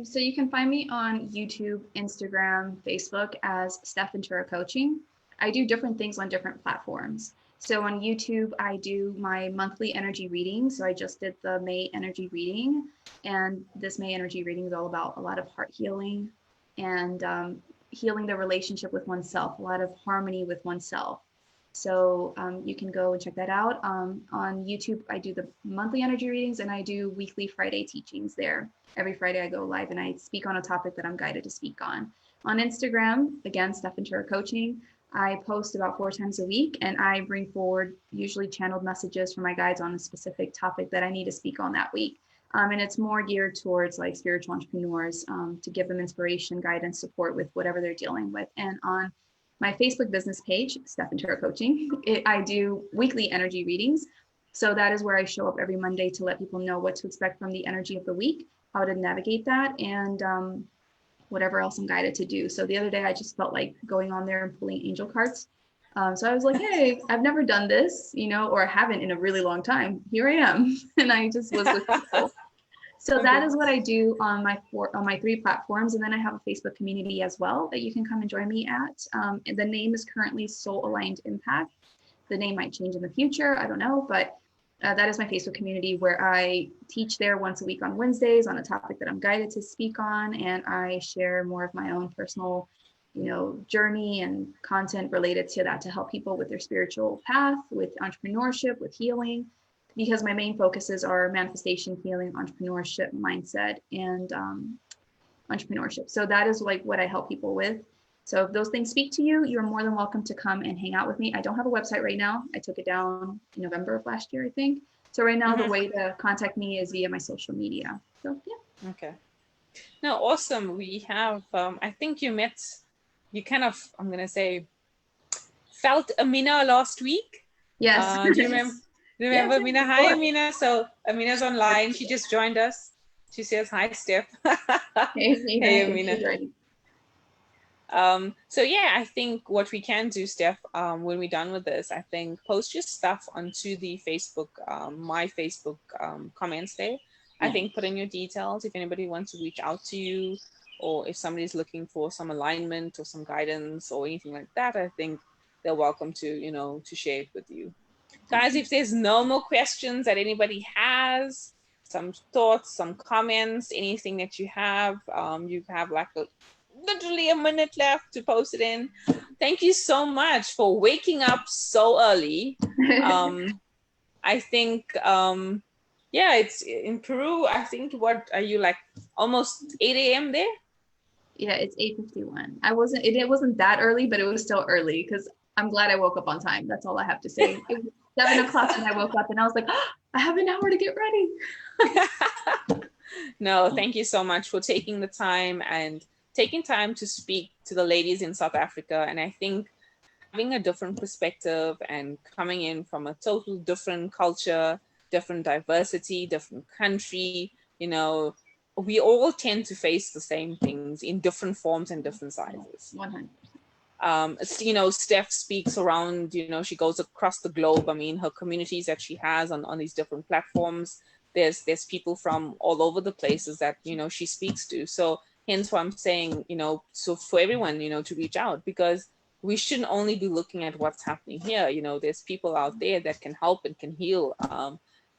So you can find me on YouTube, Instagram, Facebook as Stef Ventura Coaching. I do different things on different platforms. So on YouTube, I do my monthly energy reading. So I just did the May energy reading, and this May energy reading is all about a lot of heart healing and healing the relationship with oneself, a lot of harmony with oneself. So you can go and check that out. On YouTube, I do the monthly energy readings, and I do weekly Friday teachings there. Every Friday I go live and I speak on a topic that I'm guided to speak on. On Instagram, again, Stef Ventura Coaching, I post about 4 times a week, and I bring forward usually channeled messages from my guides on a specific topic that I need to speak on that week. And it's more geared towards like spiritual entrepreneurs to give them inspiration, guidance, support with whatever they're dealing with. And on my Facebook business page, Stef Ventura Coaching, I do weekly energy readings. So that is where I show up every Monday to let people know what to expect from the energy of the week, how to navigate that, and whatever else I'm guided to do. So the other day I just felt like going on there and pulling angel cards. So I was like, hey, I've never done this, or haven't in a really long time. Here I am. And I just was with people. So that is what I do on my 3 platforms. And then I have a Facebook community as well that you can come and join me at. And the name is currently Soul Aligned Impact. The name might change in the future. I don't know, but that is my Facebook community where I teach there once a week on Wednesdays on a topic that I'm guided to speak on. And I share more of my own personal, journey and content related to that to help people with their spiritual path, with entrepreneurship, with healing, because my main focuses are manifestation, healing, entrepreneurship, mindset, and entrepreneurship. So that is like what I help people with. So if those things speak to you, you're more than welcome to come and hang out with me. I don't have a website right now. I took it down in November of last year, I think. So right now, the way to contact me is via my social media. So yeah. Okay. No, awesome. We have, I think you kind of, I'm going to say, felt Amina last week. Yes. Do you remember? Remember, yes, Amina? Hi, Amina. So Amina's online. She just joined us. She says, hi, Stef. Hey, Amina. So yeah, I think what we can do, Stef, when we're done with this, I think post your stuff onto the Facebook, my Facebook comments there. I think put in your details if anybody wants to reach out to you, or if somebody's looking for some alignment or some guidance or anything like that. I think they're welcome to, to share it with you. Guys, if there's no more questions that anybody has, some thoughts, some comments, anything that you have like literally a minute left to post it in. Thank you so much for waking up so early. I think, it's in Peru. I think, what are you, like almost 8 a.m. there? Yeah, it's 8:51. It wasn't that early, but it was still early because I'm glad I woke up on time. That's all I have to say. It was 7 o'clock and I woke up and I was like, oh, I have an hour to get ready. No, thank you so much for taking the time and taking time to speak to the ladies in South Africa. And I think having a different perspective and coming in from a total different culture, different diversity, different country, we all tend to face the same things in different forms and different sizes. 100%. Stef speaks around, she goes across the globe. I mean, her communities that she has on these different platforms, there's people from all over the places that, she speaks to. So hence why I'm saying, so for everyone, to reach out, because we shouldn't only be looking at what's happening here. There's people out there that can help and can heal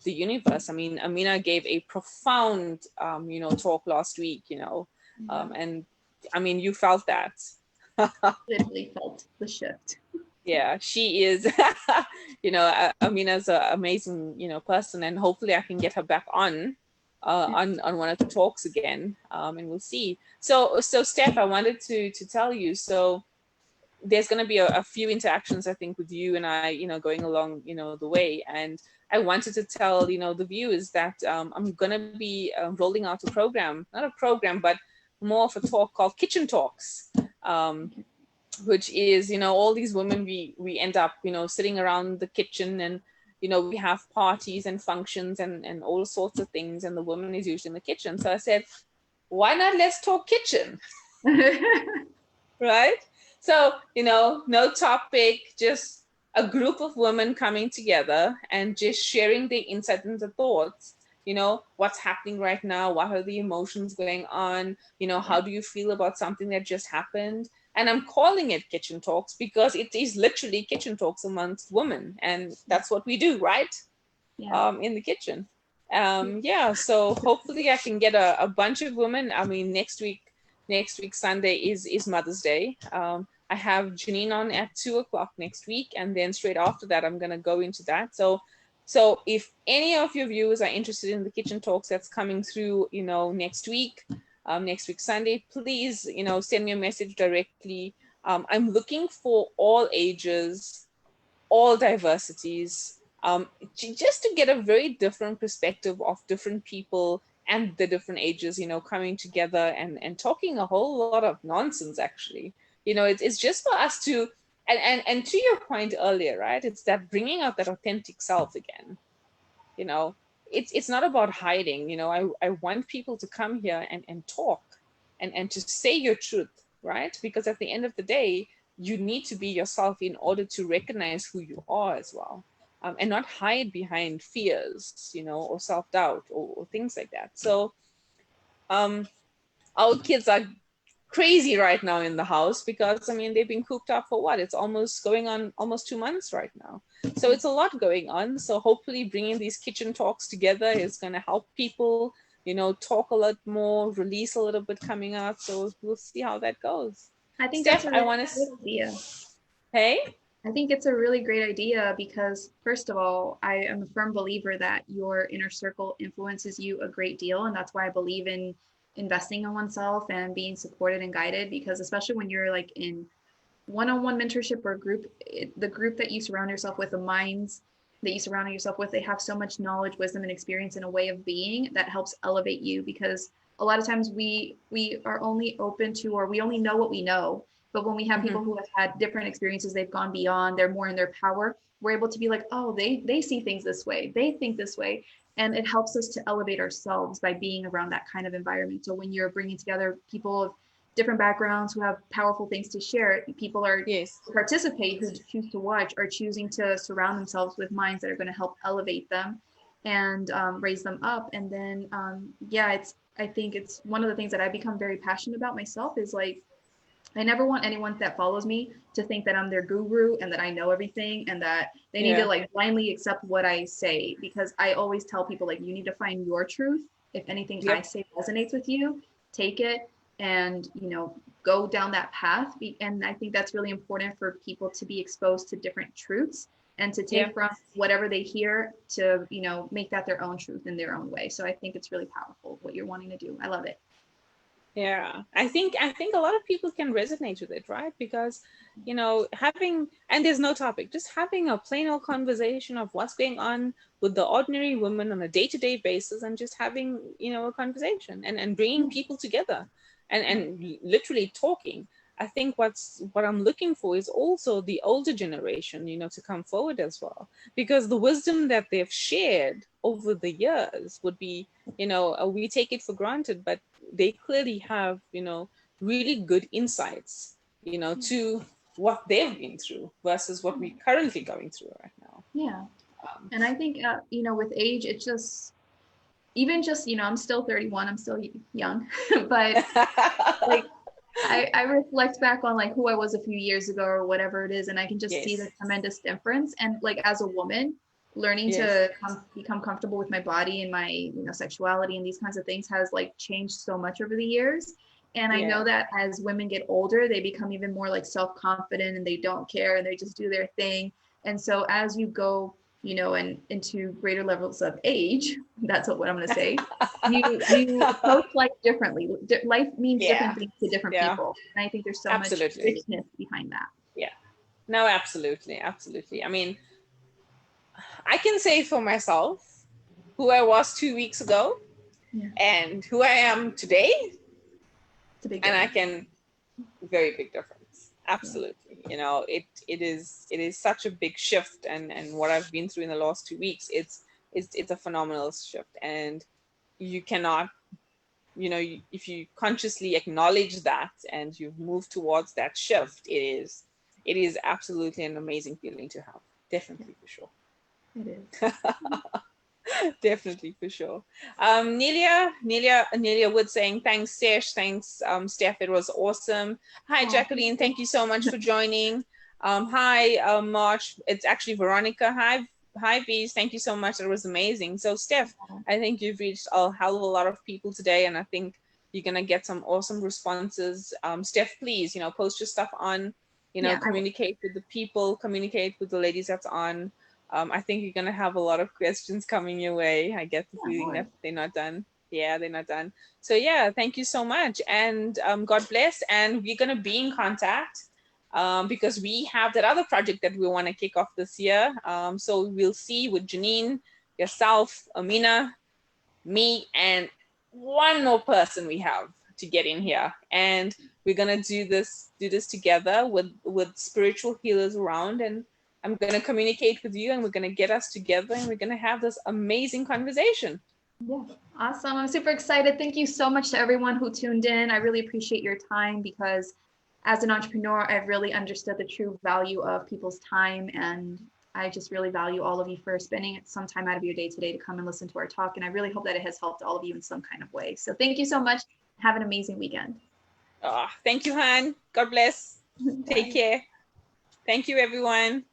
the universe. I mean, Amina gave a profound, talk last week, and I mean, you felt that. Literally felt the shift. Yeah, she is, Amina's an amazing, person, and hopefully I can get her back on one of the talks again, and we'll see. So Stef, I wanted to tell you, so there's going to be a few interactions, I think, with you and I, going along, the way. And I wanted to tell, the viewers that I'm going to be rolling out a program, not a program, but more of a talk called Kitchen Talks, which is, all these women, we end up, sitting around the kitchen, and, we have parties and functions and all sorts of things. And the woman is usually in the kitchen. So I said, why not let's talk kitchen? Right? So, no topic, just a group of women coming together and just sharing their insights and the thoughts, what's happening right now, what are the emotions going on, how do you feel about something that just happened? And I'm calling it Kitchen Talks because it is literally kitchen talks amongst women. And that's what we do, right? Yeah. In the kitchen. So hopefully I can get a bunch of women. I mean, next week, Next week, Sunday, is Mother's Day. I have Janine on at 2 o'clock next week, and then straight after that, I'm going to go into that. So if any of your viewers are interested in the kitchen talks that's coming through, next week Sunday, please, send me a message directly. I'm looking for all ages, all diversities, just to get a very different perspective of different people and the different ages, coming together and talking a whole lot of nonsense, actually. It's just for us to, and to your point earlier, right? It's that bringing out that authentic self again. It's not about hiding. I want people to come here and talk and to say your truth, right? Because at the end of the day, you need to be yourself in order to recognize who you are as well, and not hide behind fears, or self-doubt, or things like that. So our kids are crazy right now in the house because they've been cooped up for what? It's almost going on almost 2 months right now. So it's a lot going on. So hopefully bringing these kitchen talks together is going to help people, talk a lot more, release a little bit coming out. So we'll see how that goes. I think Stef, that's a really I want great idea. Hey? I think it's a really great idea because, first of all, I am a firm believer that your inner circle influences you a great deal. And that's why I believe in investing in oneself and being supported and guided, because especially when you're like in one-on-one mentorship or group, the group that you surround yourself with, the minds that you surround yourself with, they have so much knowledge, wisdom, and experience in a way of being that helps elevate you. Because a lot of times we are only open to, or we only know what we know. But when we have people who have had different experiences, they've gone beyond, they're more in their power, we're able to be like, oh, they see things this way, they think this way. And it helps us to elevate ourselves by being around that kind of environment. So when you're bringing together people of different backgrounds who have powerful things to share, people are Yes. participate, who choose to watch, are choosing to surround themselves with minds that are going to help elevate them and raise them up. And then I think it's one of the things that I've become very passionate about myself is like, I never want anyone that follows me to think that I'm their guru and that I know everything and that they need to like blindly accept what I say, because I always tell people, like, you need to find your truth. If anything I say resonates with you, take it and, go down that path. And I think that's really important for people to be exposed to different truths and to take from whatever they hear to, make that their own truth in their own way. So I think it's really powerful what you're wanting to do. I love it. Yeah, I think a lot of people can resonate with it, right? Because, having, and there's no topic, just having a plain old conversation of what's going on with the ordinary woman on a day-to-day basis, and just having, a conversation and bringing people together and literally talking. I think what I'm looking for is also the older generation, to come forward as well, because the wisdom that they've shared over the years would be, we take it for granted, but they clearly have, really good insights, to what they've been through versus what we're currently going through right now. Yeah. And I think, with age, it just, even just, I'm still 31, I'm still young, but like, I reflect back on like who I was a few years ago or whatever it is, and I can just see the tremendous difference. And like as a woman, learning to become comfortable with my body and my sexuality and these kinds of things has like changed so much over the years. And I know that as women get older, they become even more like self-confident and they don't care and they just do their thing. And so as you go, and into greater levels of age, that's what I'm going to say, you approach life differently. Life means different things to different people. And I think there's so much richness behind that. Yeah, no, absolutely. I mean, I can say for myself who I was 2 weeks ago and who I am today. It's a big difference. And I can, very big difference. Absolutely. It is such a big shift, and what I've been through in the last 2 weeks, it's a phenomenal shift. And you cannot, if you consciously acknowledge that and you've moved towards that shift, it is absolutely an amazing feeling to have. Definitely, for sure. It is. Definitely, for sure. Nelia Wood saying, thanks, Sesh. Thanks, Steph. It was awesome. Hi, Jacqueline. Thank you so much for joining. Hi, March. It's actually Veronica. Hi, V's. Thank you so much. It was amazing. So, Steph, I think you've reached a hell of a lot of people today, and I think You're going to get some awesome responses. Steph, please, post your stuff on, Yeah, communicate with the people, communicate with the ladies that's on. I think you're going to have a lot of questions coming your way. I get the feeling that they're not done. Yeah, they're not done. So yeah, thank you so much. And God bless. And we're going to be in contact because we have that other project that we want to kick off this year. So we'll see with Janine, yourself, Amina, me, and one more person we have to get in here. And we're going to do this together with spiritual healers around. And I'm going to communicate with you, and we're going to get us together, and we're going to have this amazing conversation. Yeah, awesome. I'm super excited. Thank you so much to everyone who tuned in. I really appreciate your time, because as an entrepreneur, I've really understood the true value of people's time. And I just really value all of you for spending some time out of your day today to come and listen to our talk. And I really hope that it has helped all of you in some kind of way. So thank you so much. Have an amazing weekend. Thank you, Han. God bless. Take care. Thank you, everyone.